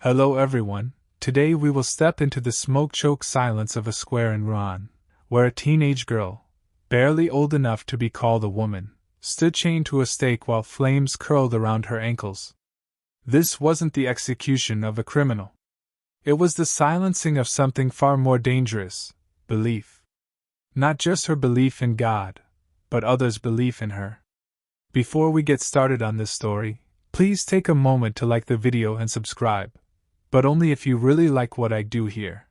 Hello everyone, today we will step into the smoke-choked silence of a square in Rouen, where a teenage girl, barely old enough to be called a woman, stood chained to a stake while flames curled around her ankles. This wasn't the execution of a criminal. It was the silencing of something far more dangerous: belief. Not just her belief in God, but others' belief in her. Before we get started on this story, please take a moment to like the video and subscribe, but only if you really like what I do here.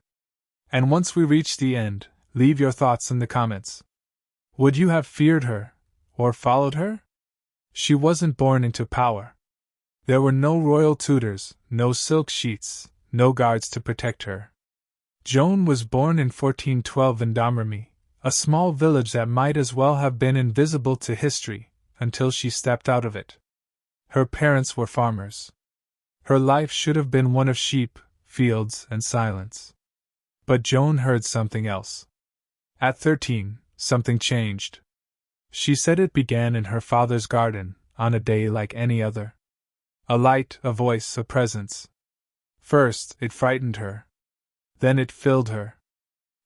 And once we reach the end, leave your thoughts in the comments. Would you have feared her, or followed her? She wasn't born into power. There were no royal tutors, no silk sheets, no guards to protect her. Joan was born in 1412 in Domremy, a small village that might as well have been invisible to history, until she stepped out of it. Her parents were farmers. Her life should have been one of sheep, fields, and silence. But Joan heard something else. At 13, something changed. She said it began in her father's garden, on a day like any other. A light, a voice, a presence. First, it frightened her. Then it filled her.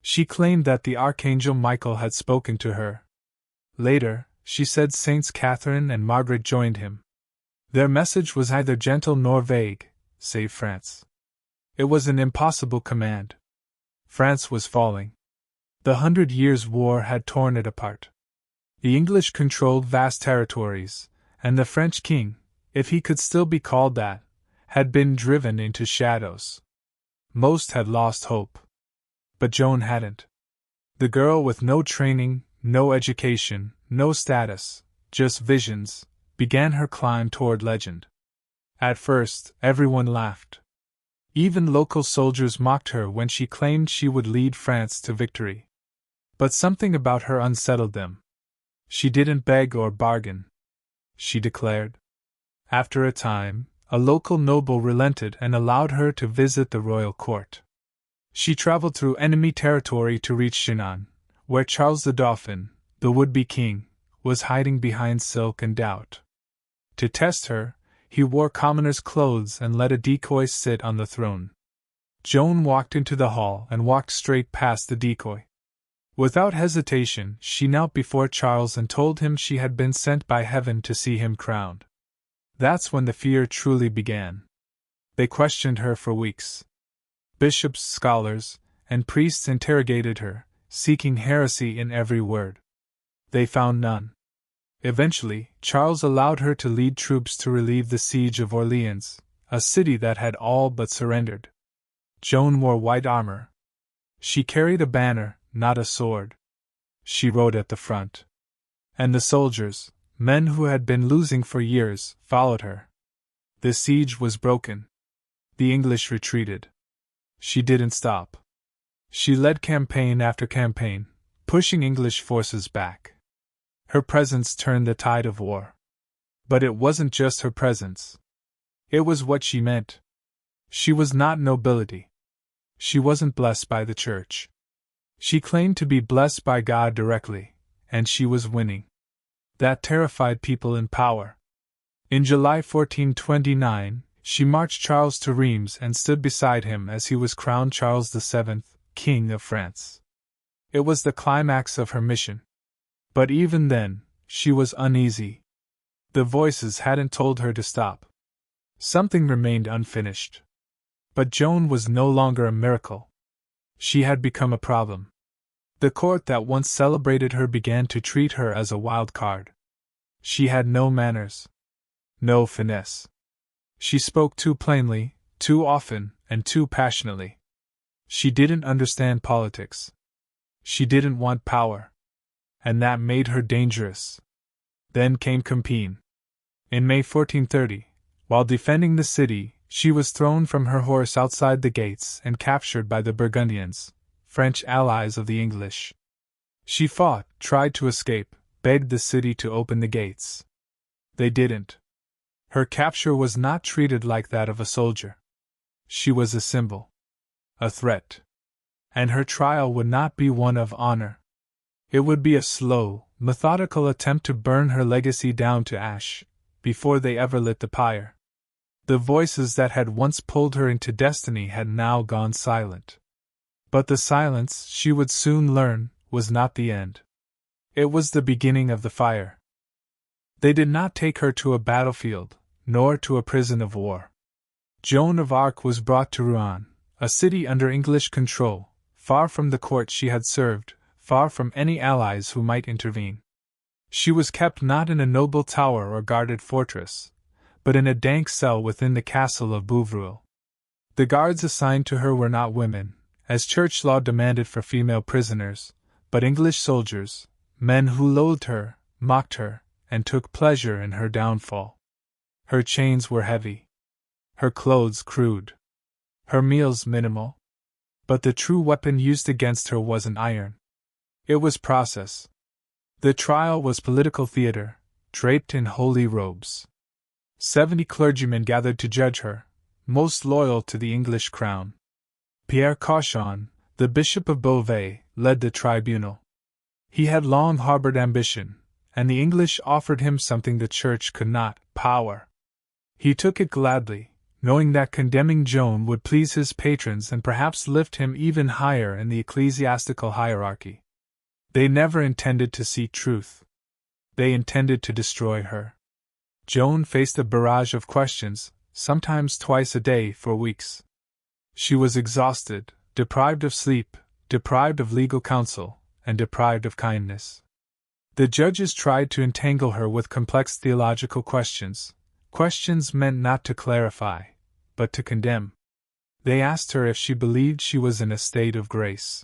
She claimed that the Archangel Michael had spoken to her. Later, she said Saints Catherine and Margaret joined him. Their message was neither gentle nor vague: save France. It was an impossible command. France was falling. The 100 Years' War had torn it apart. The English controlled vast territories, and the French king, if he could still be called that, had been driven into shadows. Most had lost hope. But Joan hadn't. The girl with no training, no education, no status, just visions, began her climb toward legend. At first, everyone laughed. Even local soldiers mocked her when she claimed she would lead France to victory. But something about her unsettled them. She didn't beg or bargain. She declared. After a time, a local noble relented and allowed her to visit the royal court. She traveled through enemy territory to reach Seine, where Charles the Dauphin, the would-be king, was hiding behind silk and doubt. To test her, he wore commoner's clothes and let a decoy sit on the throne. Joan walked into the hall and walked straight past the decoy. Without hesitation, she knelt before Charles and told him she had been sent by heaven to see him crowned. That's when the fear truly began. They questioned her for weeks. Bishops, scholars, and priests interrogated her, seeking heresy in every word. They found none. Eventually, Charles allowed her to lead troops to relieve the siege of Orleans, a city that had all but surrendered. Joan wore white armor. She carried a banner, not a sword. She rode at the front. And the soldiers, men who had been losing for years, followed her. The siege was broken. The English retreated. She didn't stop. She led campaign after campaign, pushing English forces back. Her presence turned the tide of war. But it wasn't just her presence. It was what she meant. She was not nobility. She wasn't blessed by the church. She claimed to be blessed by God directly, and she was winning. That terrified people in power. In July 1429, she marched Charles to Reims and stood beside him as he was crowned Charles VII, King of France. It was the climax of her mission. But even then, she was uneasy. The voices hadn't told her to stop. Something remained unfinished. But Joan was no longer a miracle. She had become a problem. The court that once celebrated her began to treat her as a wild card. She had no manners. No finesse. She spoke too plainly, too often, and too passionately. She didn't understand politics. She didn't want power. And that made her dangerous. Then came Compiègne. In May 1430, while defending the city, she was thrown from her horse outside the gates and captured by the Burgundians, French allies of the English. She fought, tried to escape, begged the city to open the gates. They didn't. Her capture was not treated like that of a soldier. She was a symbol. A threat. And her trial would not be one of honor. It would be a slow, methodical attempt to burn her legacy down to ash, before they ever lit the pyre. The voices that had once pulled her into destiny had now gone silent. But the silence, she would soon learn, was not the end. It was the beginning of the fire. They did not take her to a battlefield, nor to a prison of war. Joan of Arc was brought to Rouen, a city under English control, far from the court she had served, far from any allies who might intervene. She was kept not in a noble tower or guarded fortress, but in a dank cell within the castle of Bouvruel. The guards assigned to her were not women, as church law demanded for female prisoners, but English soldiers, men who loathed her, mocked her, and took pleasure in her downfall. Her chains were heavy. Her clothes crude. Her meals minimal. But the true weapon used against her wasn't iron. It was process. The trial was political theater, draped in holy robes. 70 clergymen gathered to judge her, most loyal to the English crown. Pierre Cauchon, the Bishop of Beauvais, led the tribunal. He had long harbored ambition, and the English offered him something the Church could not, power. He took it gladly, knowing that condemning Joan would please his patrons and perhaps lift him even higher in the ecclesiastical hierarchy. They never intended to seek truth. They intended to destroy her. Joan faced a barrage of questions, sometimes twice a day for weeks. She was exhausted, deprived of sleep, deprived of legal counsel, and deprived of kindness. The judges tried to entangle her with complex theological questions, questions meant not to clarify, but to condemn. They asked her if she believed she was in a state of grace.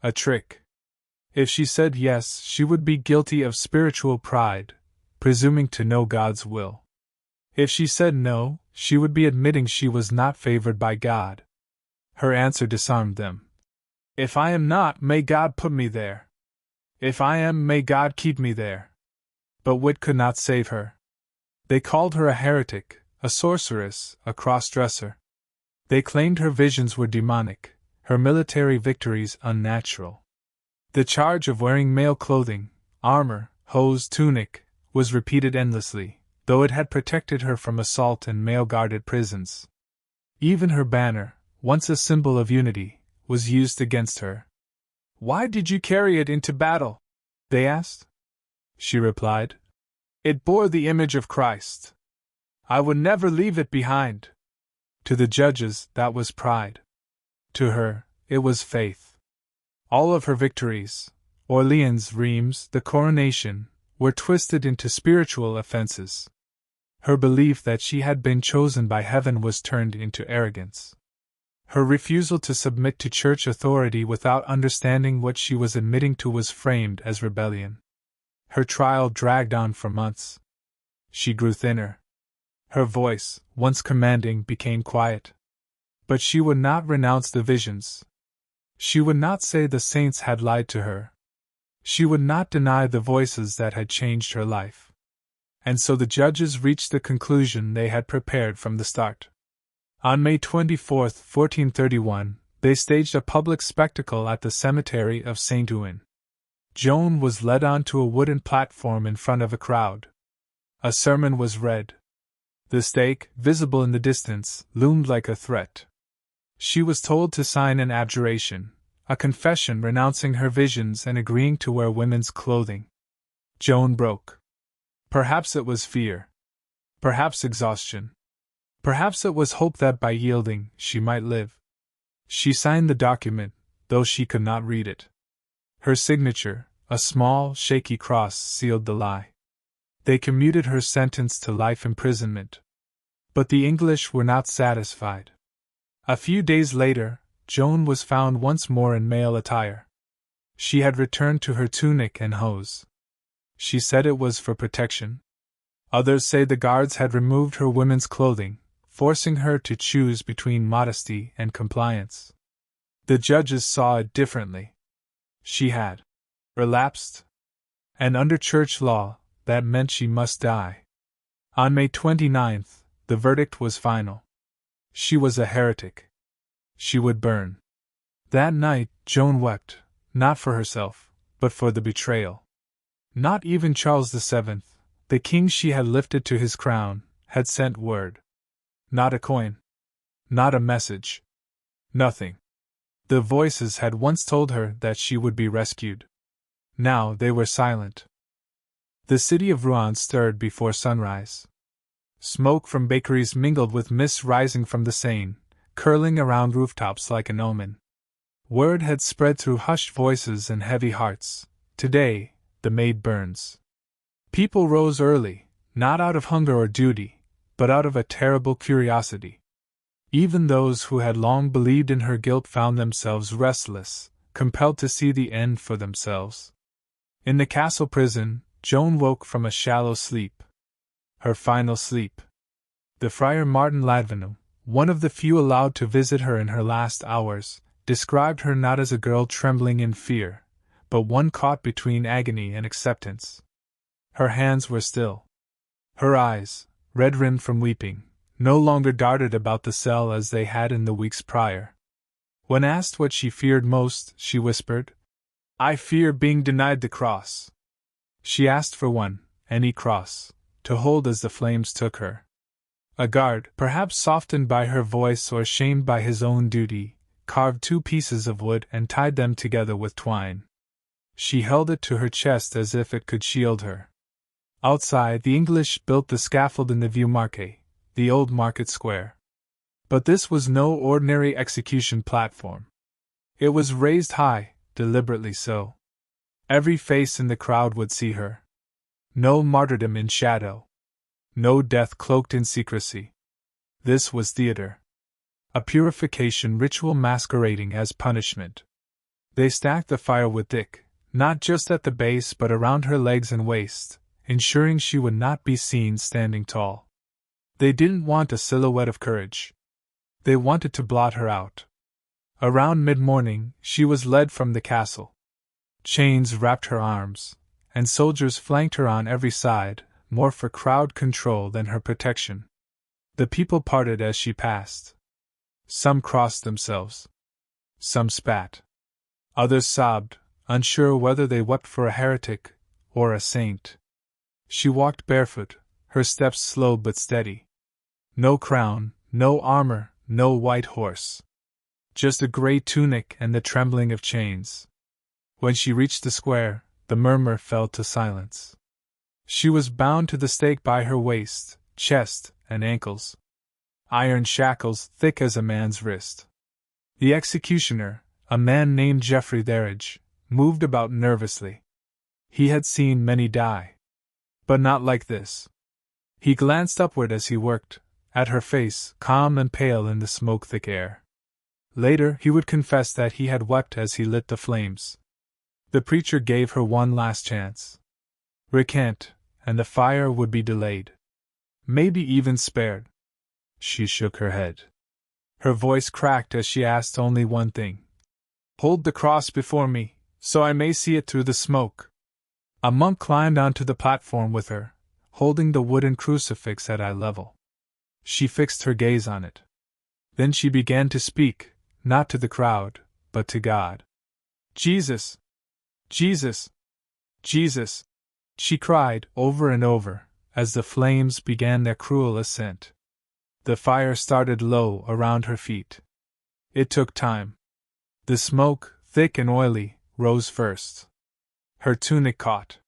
A trick. If she said yes, she would be guilty of spiritual pride, presuming to know God's will. If she said no, she would be admitting she was not favored by God. Her answer disarmed them. If I am not, may God put me there. If I am, may God keep me there. But wit could not save her. They called her a heretic, a sorceress, a cross-dresser. They claimed her visions were demonic, her military victories unnatural. The charge of wearing male clothing, armor, hose, tunic, was repeated endlessly, though it had protected her from assault in male-guarded prisons. Even her banner, once a symbol of unity, was used against her. "Why did you carry it into battle?" they asked. She replied, "It bore the image of Christ. I would never leave it behind." To the judges, that was pride. To her, it was faith. All of her victories, Orleans, Reims, the coronation, were twisted into spiritual offenses. Her belief that she had been chosen by heaven was turned into arrogance. Her refusal to submit to church authority without understanding what she was admitting to was framed as rebellion. Her trial dragged on for months. She grew thinner. Her voice, once commanding, became quiet. But she would not renounce the visions. She would not say the saints had lied to her. She would not deny the voices that had changed her life. And so the judges reached the conclusion they had prepared from the start. On May 24, 1431, they staged a public spectacle at the cemetery of Saint-Ouen. Joan was led onto a wooden platform in front of a crowd. A sermon was read. The stake, visible in the distance, loomed like a threat. She was told to sign an abjuration, a confession renouncing her visions and agreeing to wear women's clothing. Joan broke. Perhaps it was fear. Perhaps exhaustion. Perhaps it was hope that by yielding, she might live. She signed the document, though she could not read it. Her signature, a small, shaky cross, sealed the lie. They commuted her sentence to life imprisonment. But the English were not satisfied. A few days later, Joan was found once more in male attire. She had returned to her tunic and hose. She said it was for protection. Others say the guards had removed her women's clothing, forcing her to choose between modesty and compliance. The judges saw it differently. She had relapsed. And under church law, that meant she must die. On May 29th, the verdict was final. She was a heretic. She would burn. That night, Joan wept, not for herself, but for the betrayal. Not even Charles VII, the king she had lifted to his crown, had sent word. Not a coin. Not a message. Nothing. The voices had once told her that she would be rescued. Now they were silent. The city of Rouen stirred before sunrise. Smoke from bakeries mingled with mist rising from the Seine, curling around rooftops like an omen. Word had spread through hushed voices and heavy hearts. Today, the maid burns. People rose early, not out of hunger or duty, but out of a terrible curiosity. Even those who had long believed in her guilt found themselves restless, compelled to see the end for themselves. In the castle prison, Joan woke from a shallow sleep. Her final sleep. The Friar Martin Ladvenu, one of the few allowed to visit her in her last hours, described her not as a girl trembling in fear, but one caught between agony and acceptance. Her hands were still. Her eyes, red-rimmed from weeping, no longer darted about the cell as they had in the weeks prior. When asked what she feared most, she whispered, "I fear being denied the cross." She asked for one, any cross, to hold as the flames took her. A guard, perhaps softened by her voice or shamed by his own duty, carved 2 pieces of wood and tied them together with twine. She held it to her chest as if it could shield her. Outside, the English built the scaffold in the Vieux Marché, the old market square. But this was no ordinary execution platform. It was raised high, deliberately so. Every face in the crowd would see her. No martyrdom in shadow. No death cloaked in secrecy. This was theater. A purification ritual masquerading as punishment. They stacked the firewood thick, not just at the base but around her legs and waist, ensuring she would not be seen standing tall. They didn't want a silhouette of courage. They wanted to blot her out. Around mid-morning, she was led from the castle. Chains wrapped her arms, and soldiers flanked her on every side, more for crowd control than her protection. The people parted as she passed. Some crossed themselves. Some spat. Others sobbed, unsure whether they wept for a heretic or a saint. She walked barefoot, her steps slow but steady. No crown, no armor, no white horse. Just a gray tunic and the trembling of chains. When she reached the square, the murmur fell to silence. She was bound to the stake by her waist, chest, and ankles. Iron shackles thick as a man's wrist. The executioner, a man named Geoffrey Therridge, moved about nervously. He had seen many die. But not like this. He glanced upward as he worked, at her face, calm and pale in the smoke-thick air. Later he would confess that he had wept as he lit the flames. The preacher gave her one last chance. Recant, and the fire would be delayed. Maybe even spared. She shook her head. Her voice cracked as she asked only one thing. "Hold the cross before me, so I may see it through the smoke." A monk climbed onto the platform with her, holding the wooden crucifix at eye level. She fixed her gaze on it. Then she began to speak, not to the crowd, but to God. "Jesus! Jesus! Jesus!" she cried over and over, as the flames began their cruel ascent. The fire started low around her feet. It took time. The smoke, thick and oily, rose first. Her tunic caught.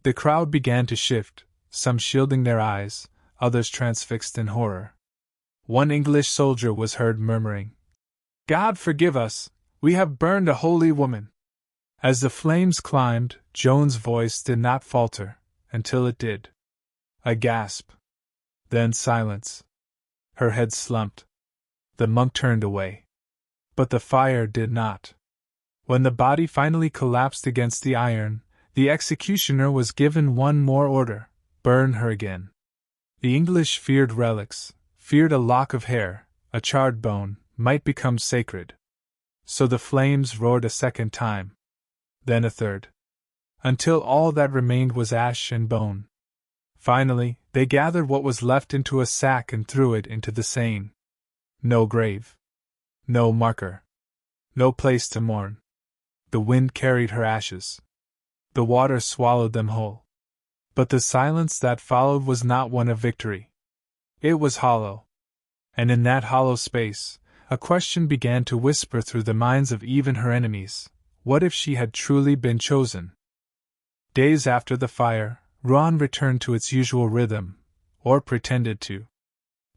The crowd began to shift, some shielding their eyes, others transfixed in horror. One English soldier was heard murmuring, "God forgive us, we have burned a holy woman." As the flames climbed, Joan's voice did not falter, until it did. A gasp. Then silence. Her head slumped. The monk turned away. But the fire did not. When the body finally collapsed against the iron, the executioner was given one more order: burn her again. The English feared relics, feared a lock of hair, a charred bone, might become sacred. So the flames roared a second time. Then a third. Until all that remained was ash and bone. Finally, they gathered what was left into a sack and threw it into the Seine. No grave. No marker. No place to mourn. The wind carried her ashes. The water swallowed them whole. But the silence that followed was not one of victory. It was hollow. And in that hollow space, a question began to whisper through the minds of even her enemies: what if she had truly been chosen? Days after the fire, Rouen returned to its usual rhythm, or pretended to.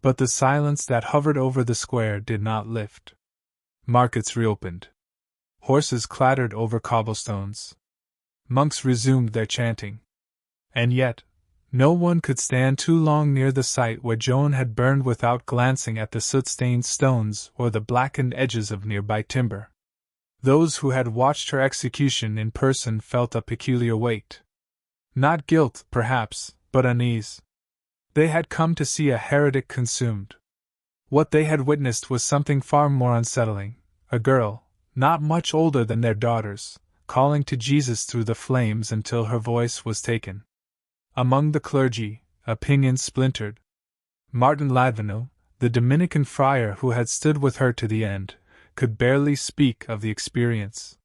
But the silence that hovered over the square did not lift. Markets reopened. Horses clattered over cobblestones. Monks resumed their chanting. And yet, no one could stand too long near the site where Joan had burned without glancing at the soot-stained stones or the blackened edges of nearby timber. Those who had watched her execution in person felt a peculiar weight. Not guilt, perhaps, but unease. They had come to see a heretic consumed. What they had witnessed was something far more unsettling: a girl, not much older than their daughters, calling to Jesus through the flames until her voice was taken. Among the clergy, opinions splintered. Martin Ladvenu, the Dominican friar who had stood with her to the end, could barely speak of the experience.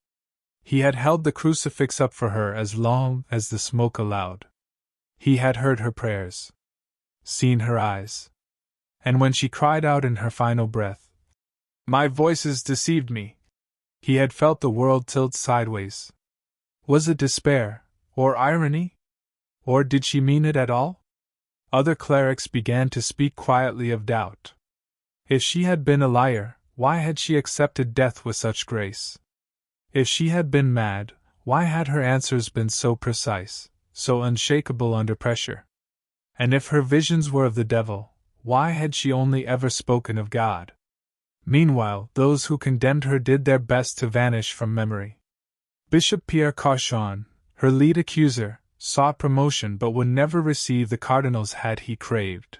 He had held the crucifix up for her as long as the smoke allowed. He had heard her prayers, seen her eyes. And when she cried out in her final breath, "My voices deceived me," he had felt the world tilt sideways. Was it despair, or irony? Or did she mean it at all? Other clerics began to speak quietly of doubt. If she had been a liar, why had she accepted death with such grace? If she had been mad, why had her answers been so precise, so unshakable under pressure? And if her visions were of the devil, why had she only ever spoken of God? Meanwhile, those who condemned her did their best to vanish from memory. Bishop Pierre Cauchon, her lead accuser, sought promotion but would never receive the cardinals had he craved.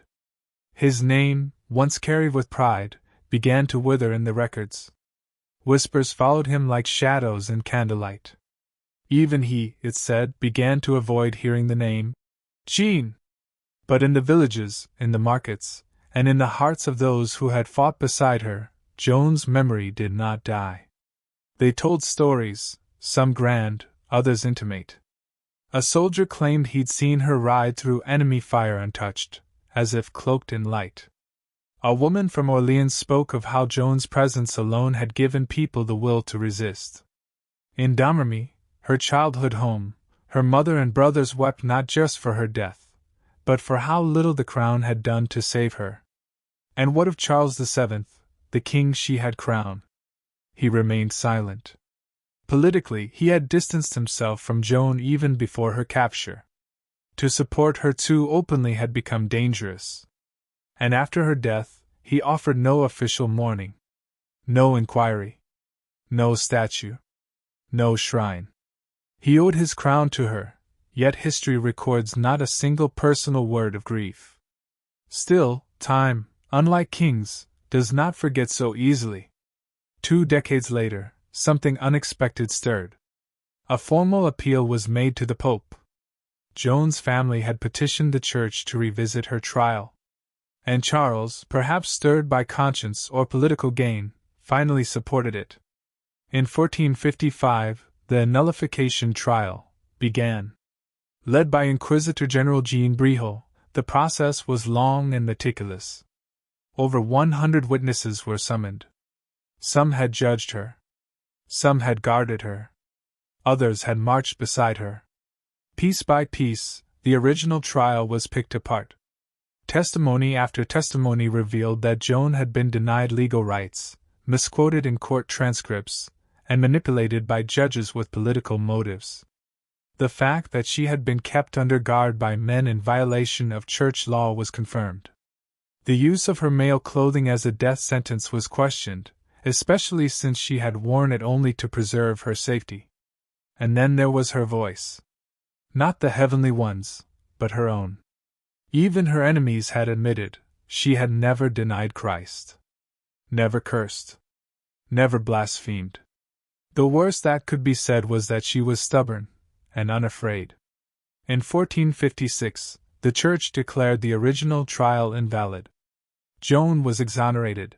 His name, once carried with pride, began to wither in the records. Whispers followed him like shadows in candlelight. Even he, it said, began to avoid hearing the name Jean. But in the villages, in the markets, and in the hearts of those who had fought beside her, Joan's memory did not die. They told stories, some grand, others intimate. A soldier claimed he'd seen her ride through enemy fire untouched, as if cloaked in light. A woman from Orleans spoke of how Joan's presence alone had given people the will to resist. In Domremy, her childhood home, her mother and brothers wept not just for her death, but for how little the crown had done to save her. And what of Charles VII, the king she had crowned? He remained silent. Politically, he had distanced himself from Joan even before her capture. To support her too openly had become dangerous. And after her death, he offered no official mourning, no inquiry, no statue, no shrine. He owed his crown to her, yet history records not a single personal word of grief. Still, time, unlike kings, does not forget so easily. 2 decades later, something unexpected stirred. A formal appeal was made to the Pope. Joan's family had petitioned the Church to revisit her trial. And Charles, perhaps stirred by conscience or political gain, finally supported it. In 1455, the nullification trial began. Led by Inquisitor General Jean Brihol, the process was long and meticulous. Over 100 witnesses were summoned. Some had judged her. Some had guarded her. Others had marched beside her. Piece by piece, the original trial was picked apart. Testimony after testimony revealed that Joan had been denied legal rights, misquoted in court transcripts, and manipulated by judges with political motives. The fact that she had been kept under guard by men in violation of church law was confirmed. The use of her male clothing as a death sentence was questioned, especially since she had worn it only to preserve her safety. And then there was her voice. Not the heavenly one's, but her own. Even her enemies had admitted she had never denied Christ. Never cursed. Never blasphemed. The worst that could be said was that she was stubborn and unafraid. In 1456, the Church declared the original trial invalid. Joan was exonerated.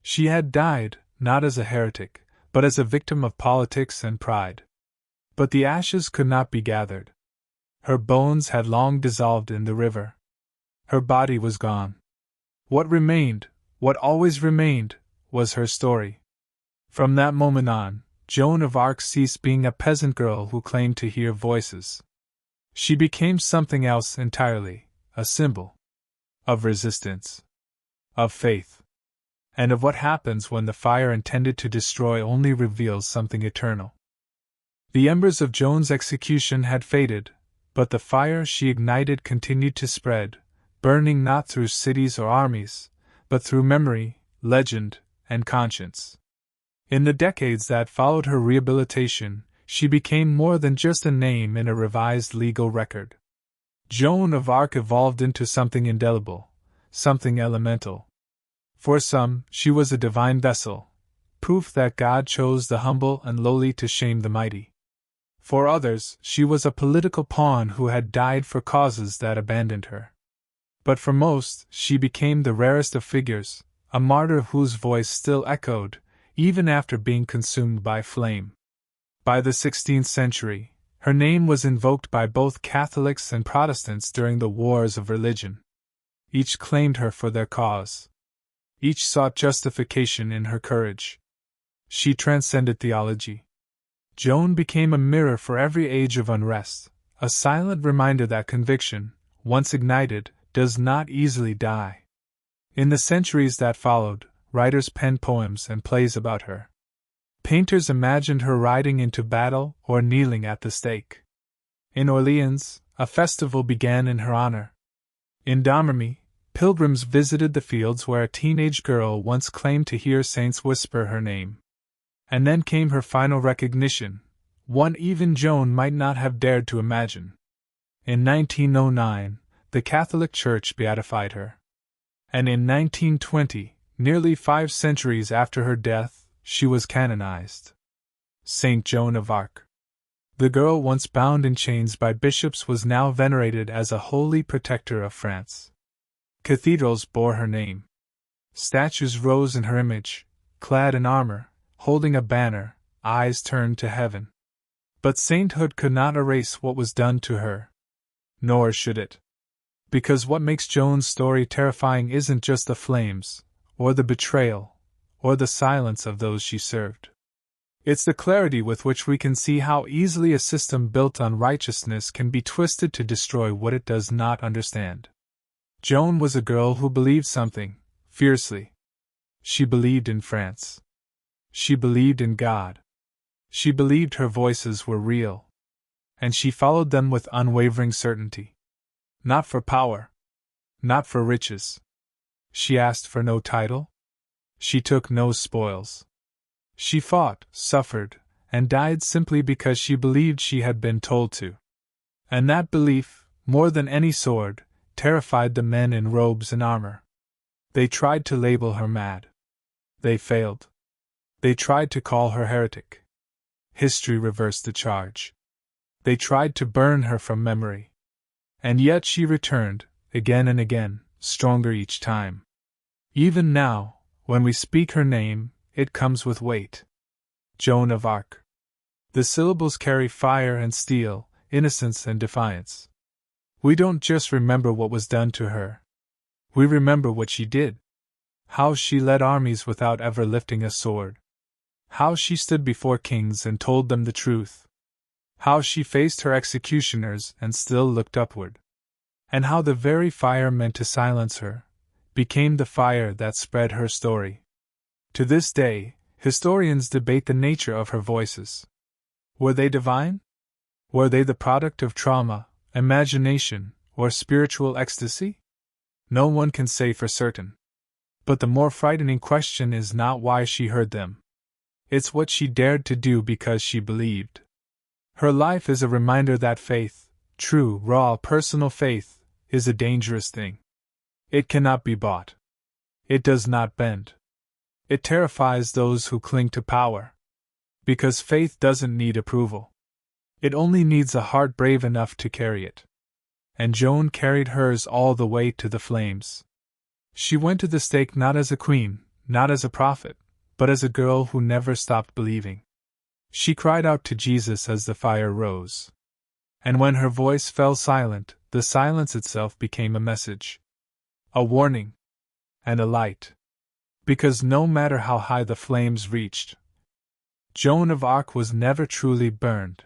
She had died, not as a heretic, but as a victim of politics and pride. But the ashes could not be gathered. Her bones had long dissolved in the river. Her body was gone. What remained What always remained was her story. From that moment on, Joan of Arc ceased being a peasant girl who claimed to hear voices. She became something else entirely, a symbol of resistance, of faith, and of what happens when the fire intended to destroy only reveals something eternal. The embers of Joan's execution had faded, but the fire she ignited continued to spread, burning not through cities or armies, but through memory, legend, and conscience. In the decades that followed her rehabilitation, she became more than just a name in a revised legal record. Joan of Arc evolved into something indelible, something elemental. For some, she was a divine vessel, proof that God chose the humble and lowly to shame the mighty. For others, she was a political pawn who had died for causes that abandoned her. But for most, she became the rarest of figures, a martyr whose voice still echoed, even after being consumed by flame. By the 16th century, her name was invoked by both Catholics and Protestants during the wars of religion. Each claimed her for their cause. Each sought justification in her courage. She transcended theology. Joan became a mirror for every age of unrest, a silent reminder that conviction, once ignited, does not easily die. In the centuries that followed, writers penned poems and plays about her. Painters imagined her riding into battle or kneeling at the stake. In Orleans, a festival began in her honor. In Domremy, pilgrims visited the fields where a teenage girl once claimed to hear saints whisper her name. And then came her final recognition, one even Joan might not have dared to imagine. In 1909, the Catholic Church beatified her. And in 1920, nearly 5 centuries after her death, she was canonized. Saint Joan of Arc. The girl once bound in chains by bishops was now venerated as a holy protector of France. Cathedrals bore her name. Statues rose in her image, clad in armor, holding a banner, eyes turned to heaven. But sainthood could not erase what was done to her. Nor should it. Because what makes Joan's story terrifying isn't just the flames, or the betrayal, or the silence of those she served. It's the clarity with which we can see how easily a system built on righteousness can be twisted to destroy what it does not understand. Joan was a girl who believed something, fiercely. She believed in France. She believed in God. She believed her voices were real. And she followed them with unwavering certainty. Not for power. Not for riches. She asked for no title. She took no spoils. She fought, suffered, and died simply because she believed she had been told to. And that belief, more than any sword, terrified the men in robes and armor. They tried to label her mad. They failed. They tried to call her heretic. History reversed the charge. They tried to burn her from memory. And yet she returned, again and again, stronger each time. Even now, when we speak her name, it comes with weight. Joan of Arc. The syllables carry fire and steel, innocence and defiance. We don't just remember what was done to her. We remember what she did. How she led armies without ever lifting a sword. How she stood before kings and told them the truth. How she faced her executioners and still looked upward. And how the very fire meant to silence her became the fire that spread her story. To this day, historians debate the nature of her voices. Were they divine? Were they the product of trauma, imagination, or spiritual ecstasy? No one can say for certain. But the more frightening question is not why she heard them. It's what she dared to do because she believed. Her life is a reminder that faith, true, raw, personal faith, is a dangerous thing. It cannot be bought. It does not bend. It terrifies those who cling to power. Because faith doesn't need approval. It only needs a heart brave enough to carry it. And Joan carried hers all the way to the flames. She went to the stake not as a queen, not as a prophet, but as a girl who never stopped believing. She cried out to Jesus as the fire rose. And when her voice fell silent, the silence itself became a message. A warning. And a light. Because no matter how high the flames reached, Joan of Arc was never truly burned.